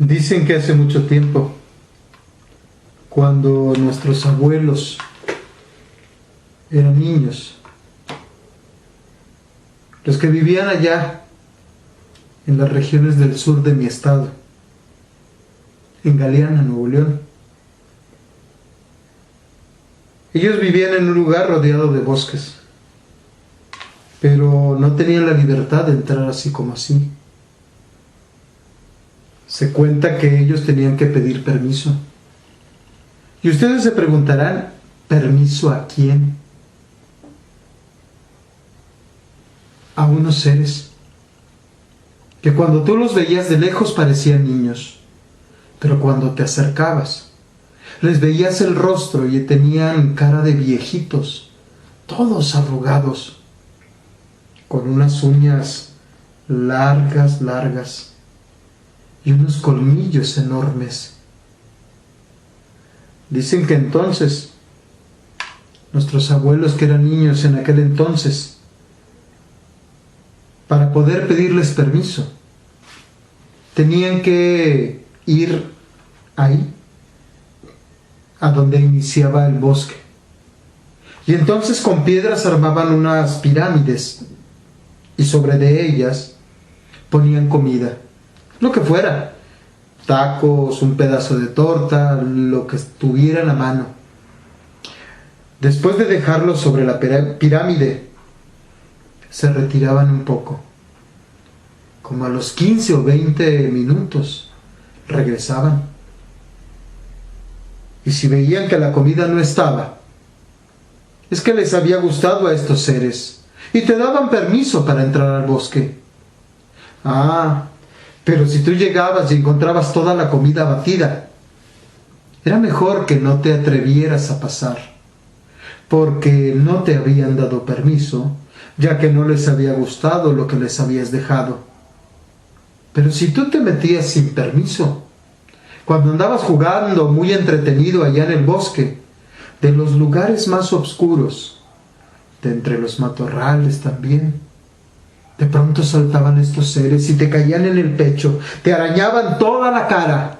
Dicen que hace mucho tiempo, cuando nuestros abuelos eran niños, los que vivían allá en las regiones del sur de mi estado, en Galeana, Nuevo León, ellos vivían en un lugar rodeado de bosques, pero no tenían la libertad de entrar así como así. Se cuenta que ellos tenían que pedir permiso. Y ustedes se preguntarán, ¿permiso a quién? A unos seres que cuando tú los veías de lejos parecían niños, pero cuando te acercabas, les veías el rostro y tenían cara de viejitos, todos arrugados, con unas uñas largas, y unos colmillos enormes. Dicen que entonces, nuestros abuelos que eran niños en aquel entonces, para poder pedirles permiso, tenían que ir ahí, a donde iniciaba el bosque. Y entonces con piedras armaban unas pirámides y sobre de ellas ponían comida. Lo que fuera, tacos, un pedazo de torta, lo que estuviera en la mano. Después de dejarlo sobre la pirámide, se retiraban un poco. Como a los 15 o 20 minutos, regresaban. Y si veían que la comida no estaba, es que les había gustado a estos seres y te daban permiso para entrar al bosque. Pero si tú llegabas y encontrabas toda la comida batida, era mejor que no te atrevieras a pasar, porque no te habían dado permiso, ya que no les había gustado lo que les habías dejado. Pero si tú te metías sin permiso, cuando andabas jugando muy entretenido allá en el bosque, de los lugares más oscuros, de entre los matorrales también, de pronto saltaban estos seres y te caían en el pecho, te arañaban toda la cara,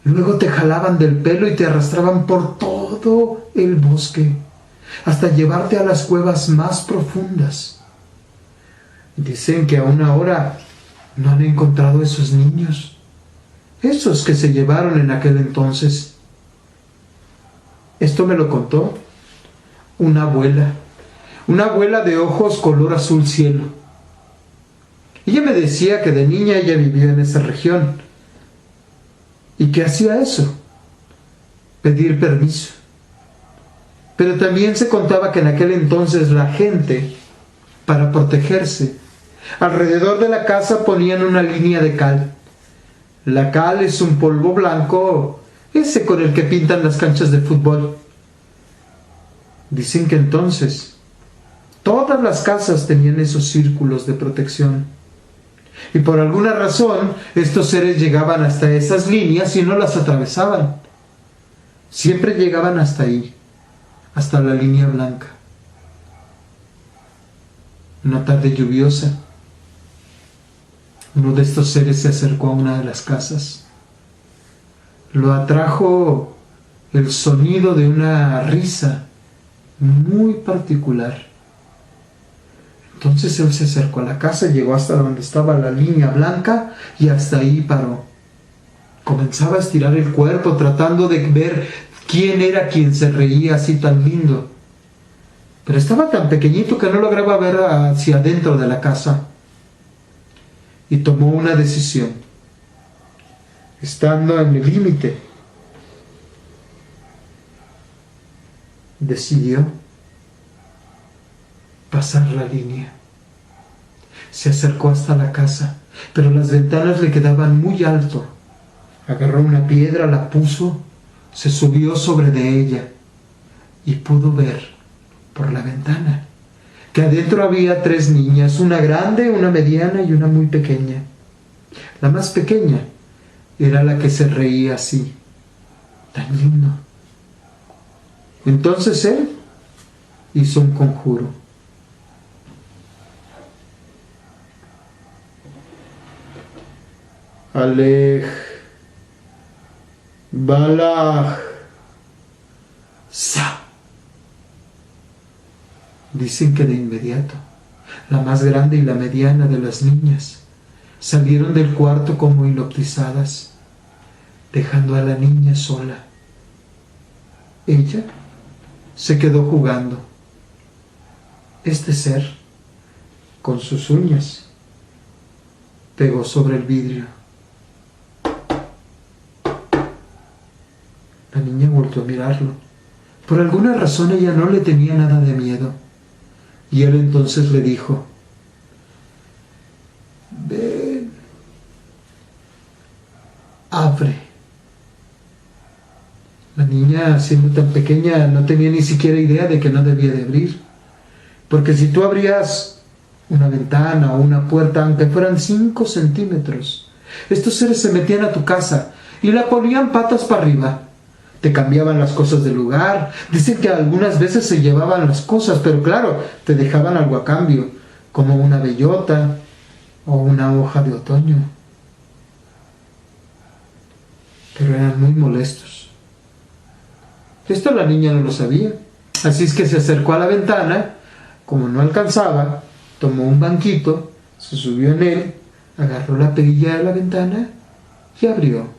luego te jalaban del pelo y te arrastraban por todo el bosque, hasta llevarte a las cuevas más profundas. Dicen que aún ahora no han encontrado esos niños, esos que se llevaron en aquel entonces. Esto me lo contó una abuela de ojos color azul cielo. Ella me decía que de niña ella vivió en esa región y que hacía eso, pedir permiso. Pero también se contaba que en aquel entonces la gente, para protegerse, alrededor de la casa ponían una línea de cal. La cal es un polvo blanco, ese con el que pintan las canchas de fútbol. Dicen que entonces todas las casas tenían esos círculos de protección. Y por alguna razón, estos seres llegaban hasta esas líneas y no las atravesaban. Siempre llegaban hasta ahí, hasta la línea blanca. Una tarde lluviosa, uno de estos seres se acercó a una de las casas. Lo atrajo el sonido de una risa muy particular. Entonces él se acercó a la casa, llegó hasta donde estaba la línea blanca y hasta ahí paró. Comenzaba a estirar el cuerpo tratando de ver quién era quien se reía así tan lindo. Pero estaba tan pequeñito que no lograba ver hacia adentro de la casa. Y tomó una decisión. Estando en el límite, decidió pasar la línea. Se acercó hasta la casa, pero las ventanas le quedaban muy alto. Agarró una piedra, la puso, se subió sobre de ella y pudo ver por la ventana que adentro había 3 niñas, una grande, una mediana y una muy pequeña. La más pequeña era la que se reía así, tan lindo. Entonces él hizo un conjuro. Alej Balaj. Sa. Dicen que de inmediato, la más grande y la mediana de las niñas salieron del cuarto como hipnotizadas, dejando a la niña sola. Ella se quedó jugando. Este ser, con sus uñas, pegó sobre el vidrio. La niña volvió a mirarlo. Por alguna razón ella no le tenía nada de miedo. Y él entonces le dijo: ven, abre. La niña, siendo tan pequeña, no tenía ni siquiera idea de que no debía de abrir. Porque si tú abrías una ventana o una puerta, aunque fueran 5 centímetros, estos seres se metían a tu casa y la ponían patas para arriba. Te cambiaban las cosas del lugar. Dicen que algunas veces se llevaban las cosas, pero claro, te dejaban algo a cambio, como una bellota o una hoja de otoño. Pero eran muy molestos. Esto la niña no lo sabía. Así es que se acercó a la ventana. Como no alcanzaba, tomó un banquito, se subió en él, agarró la perilla de la ventana y abrió.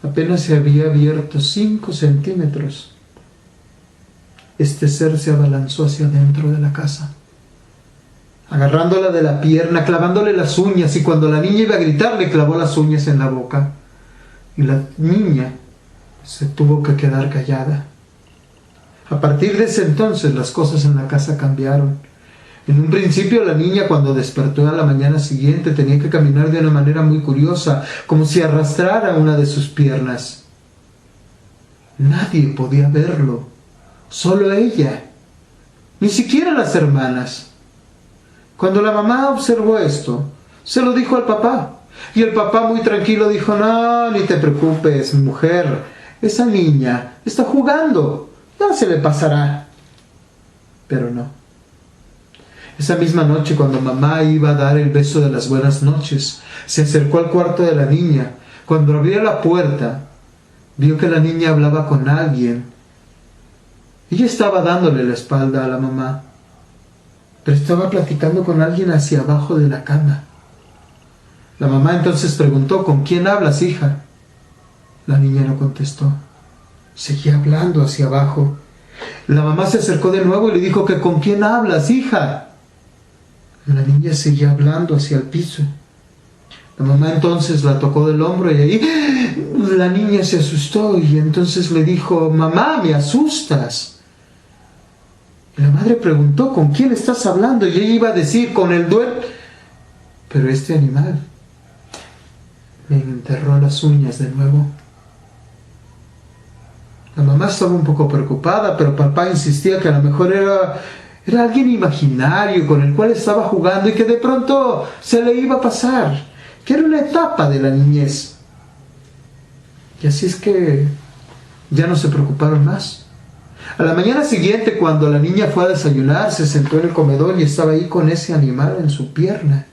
Apenas se había abierto 5 centímetros. Este ser se abalanzó hacia adentro de la casa, agarrándola de la pierna, clavándole las uñas, y cuando la niña iba a gritar, le clavó las uñas en la boca. Y la niña se tuvo que quedar callada. A partir de ese entonces, las cosas en la casa cambiaron. En un principio, la niña, cuando despertó a la mañana siguiente, tenía que caminar de una manera muy curiosa, como si arrastrara una de sus piernas. Nadie podía verlo, solo ella, ni siquiera las hermanas. Cuando la mamá observó esto, se lo dijo al papá, y el papá, muy tranquilo, dijo: no, ni te preocupes, mujer, esa niña está jugando, ya se le pasará. Pero no. Esa misma noche, cuando mamá iba a dar el beso de las buenas noches, se acercó al cuarto de la niña. Cuando abrió la puerta, vio que la niña hablaba con alguien. Ella estaba dándole la espalda a la mamá, pero estaba platicando con alguien hacia abajo de la cama. La mamá entonces preguntó: ¿con quién hablas, hija? La niña no contestó. Seguía hablando hacia abajo. La mamá se acercó de nuevo y le dijo: que ¿con quién hablas, hija? La niña seguía hablando hacia el piso. La mamá entonces la tocó del hombro y ahí la niña se asustó y entonces le dijo: mamá, me asustas. Y la madre preguntó: ¿con quién estás hablando? Y ella iba a decir: con el duende. Pero este animal me enterró las uñas de nuevo. La mamá estaba un poco preocupada, pero papá insistía que a lo mejor era alguien imaginario con el cual estaba jugando y que de pronto se le iba a pasar, que era una etapa de la niñez. Y así es que ya no se preocuparon más. A la mañana siguiente, cuando la niña fue a desayunar, se sentó en el comedor y estaba ahí con ese animal en su pierna.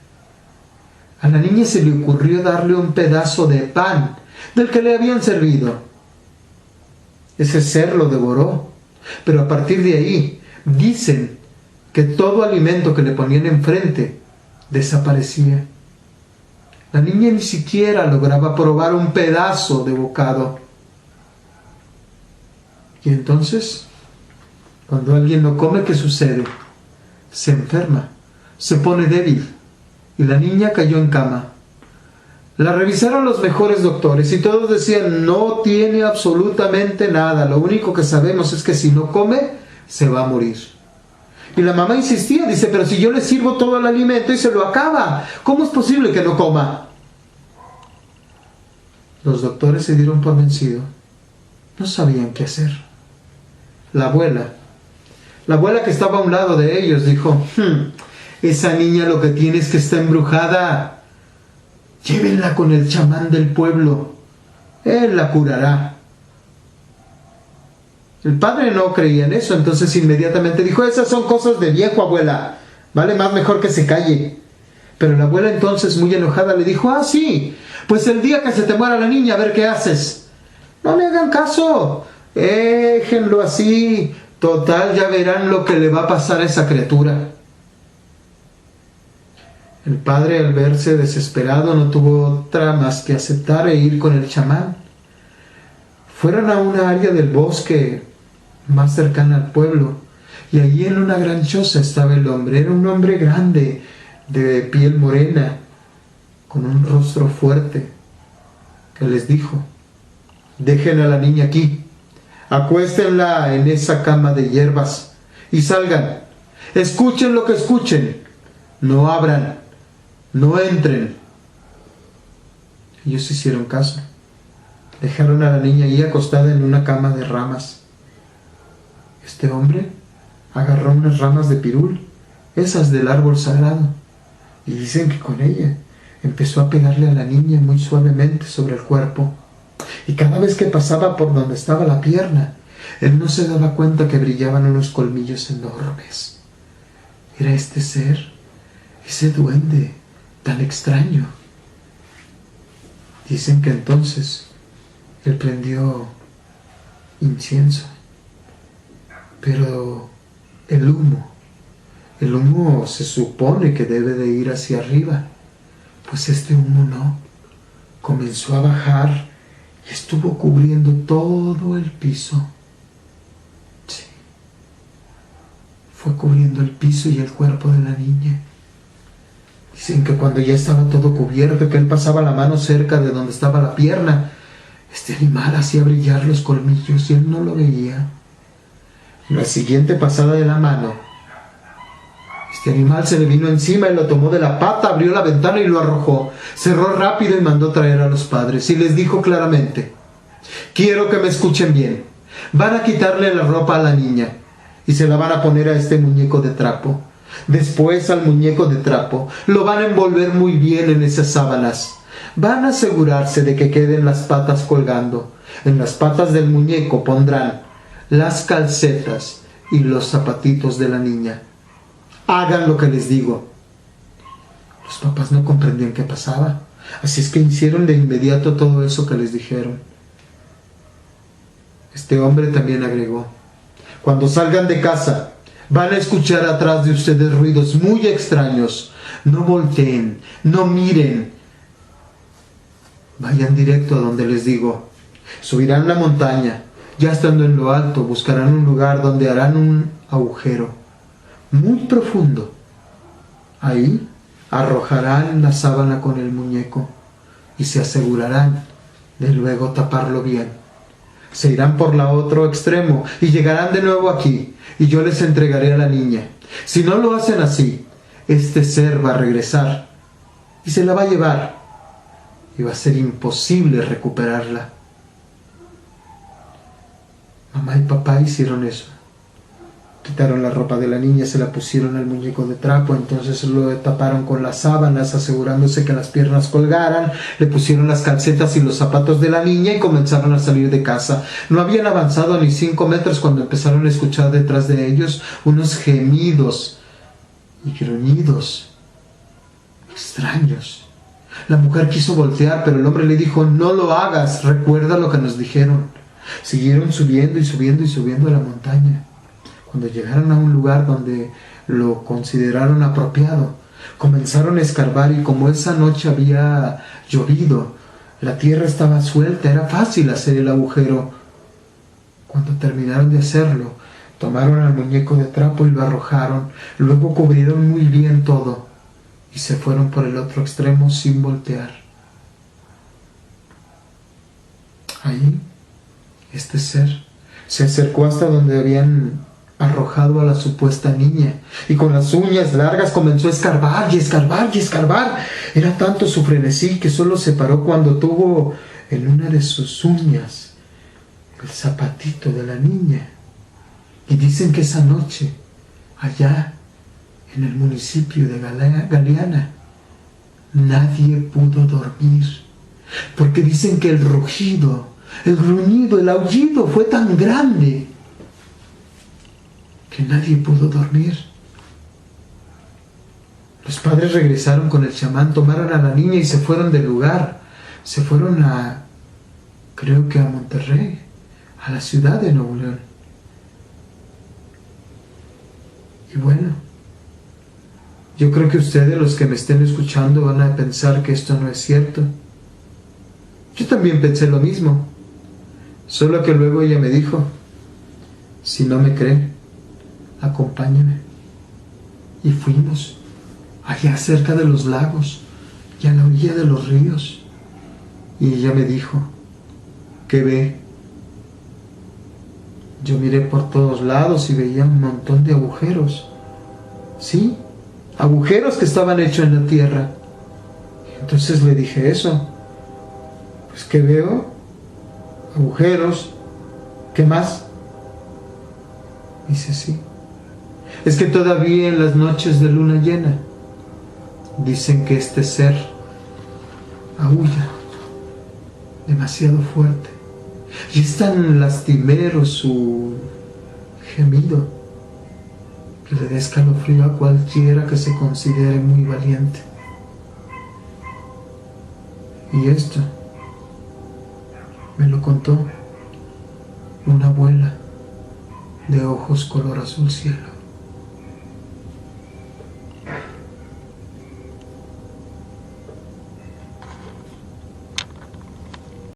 A la niña se le ocurrió darle un pedazo de pan del que le habían servido. Ese ser lo devoró, pero a partir de ahí dicen que todo alimento que le ponían enfrente desaparecía. La niña ni siquiera lograba probar un pedazo de bocado. Y entonces, cuando alguien no come, ¿qué sucede? Se enferma, se pone débil, y la niña cayó en cama. La revisaron los mejores doctores y todos decían: no tiene absolutamente nada, lo único que sabemos es que si no come, se va a morir. Y la mamá insistía, dice: pero si yo le sirvo todo el alimento y se lo acaba, ¿cómo es posible que no coma? Los doctores se dieron por vencidos. No sabían qué hacer. La abuela que estaba a un lado de ellos, dijo: esa niña lo que tiene es que está embrujada. Llévenla con el chamán del pueblo. Él la curará. El padre no creía en eso, entonces inmediatamente dijo: esas son cosas de viejo, abuela. Vale más mejor que se calle. Pero la abuela entonces, muy enojada, le dijo: ah, sí, pues el día que se te muera la niña, a ver qué haces. No me hagan caso, déjenlo así, total, ya verán lo que le va a pasar a esa criatura. El padre, al verse desesperado, no tuvo otra más que aceptar e ir con el chamán. Fueron a una área del bosque más cercana al pueblo, y allí en una gran choza estaba el hombre. Era un hombre grande, de piel morena, con un rostro fuerte, que les dijo: dejen a la niña aquí, acuéstenla en esa cama de hierbas y salgan. Escuchen lo que escuchen, no abran, no entren. Ellos hicieron caso. Dejaron a la niña ahí acostada en una cama de ramas. Este hombre agarró unas ramas de pirul, esas del árbol sagrado, y dicen que con ella empezó a pegarle a la niña muy suavemente sobre el cuerpo. Y cada vez que pasaba por donde estaba la pierna, él no se daba cuenta que brillaban unos colmillos enormes. Era este ser, ese duende tan extraño. Dicen que entonces él prendió incienso, pero el humo se supone que debe de ir hacia arriba, pues este humo no, comenzó a bajar y estuvo cubriendo todo el piso. Sí, fue cubriendo el piso y el cuerpo de la niña. Dicen que cuando ya estaba todo cubierto, que él pasaba la mano cerca de donde estaba la pierna, este animal hacía brillar los colmillos y él no lo veía. En la siguiente pasada de la mano, este animal se le vino encima y lo tomó de la pata, abrió la ventana y lo arrojó. Cerró rápido y mandó traer a los padres y les dijo claramente: quiero que me escuchen bien. Van a quitarle la ropa a la niña y se la van a poner a este muñeco de trapo. Después al muñeco de trapo lo van a envolver muy bien en esas sábanas. Van a asegurarse de que queden las patas colgando. En las patas del muñeco pondrán las calcetas y los zapatitos de la niña. Hagan lo que les digo. Los papás no comprendían qué pasaba, así es que hicieron de inmediato todo eso que les dijeron. Este hombre también agregó: cuando salgan de casa, van a escuchar atrás de ustedes ruidos muy extraños. No volteen, no miren. Vayan directo a donde les digo. Subirán la montaña. Ya estando en lo alto, buscarán un lugar donde harán un agujero muy profundo. Ahí arrojarán la sábana con el muñeco y se asegurarán de luego taparlo bien. Se irán por la otro extremo y llegarán de nuevo aquí, y yo les entregaré a la niña. Si no lo hacen así, este ser va a regresar y se la va a llevar, y va a ser imposible recuperarla. Mamá y papá hicieron eso. Quitaron la ropa de la niña, se la pusieron al muñeco de trapo, entonces lo taparon con las sábanas, asegurándose que las piernas colgaran, le pusieron las calcetas y los zapatos de la niña y comenzaron a salir de casa. No habían avanzado ni 5 metros cuando empezaron a escuchar detrás de ellos unos gemidos y gruñidos extraños. La mujer quiso voltear, pero el hombre le dijo: no lo hagas, recuerda lo que nos dijeron. Siguieron subiendo y subiendo y subiendo a la montaña. Cuando llegaron a un lugar donde lo consideraron apropiado, comenzaron a escarbar, y como esa noche había llovido, la tierra estaba suelta, era fácil hacer el agujero. Cuando terminaron de hacerlo, tomaron al muñeco de trapo y lo arrojaron, luego cubrieron muy bien todo y se fueron por el otro extremo sin voltear. Ahí, este ser se acercó hasta donde habían arrojado a la supuesta niña, y con las uñas largas comenzó a escarbar y escarbar y escarbar. Era tanto su frenesí que solo se paró cuando tuvo en una de sus uñas el zapatito de la niña. Y dicen que esa noche, allá en el municipio de Galeana, nadie pudo dormir, porque dicen que el rugido, el gruñido, el aullido fue tan grande que nadie pudo dormir. Los padres regresaron con el chamán, tomaron a la niña y se fueron del lugar. Se fueron creo que a Monterrey, a la ciudad de Nuevo León. Y bueno, yo creo que ustedes, los que me estén escuchando, van a pensar que esto no es cierto. Yo también pensé lo mismo, solo que luego ella me dijo, si no me cree, acompáñame. Y fuimos, allá cerca de los lagos y a la orilla de los ríos. Y ella me dijo, ¿qué ve? Yo miré por todos lados y veía un montón de agujeros. Sí, agujeros que estaban hechos en la tierra. Entonces le dije eso. Pues, ¿qué veo? Agujeros. ¿Qué más? Dice, sí. Es que todavía en las noches de luna llena dicen que este ser aúlla demasiado fuerte. Y es tan lastimero su gemido que le da escalofrío a cualquiera que se considere muy valiente. Y esto me lo contó una abuela de ojos color azul cielo.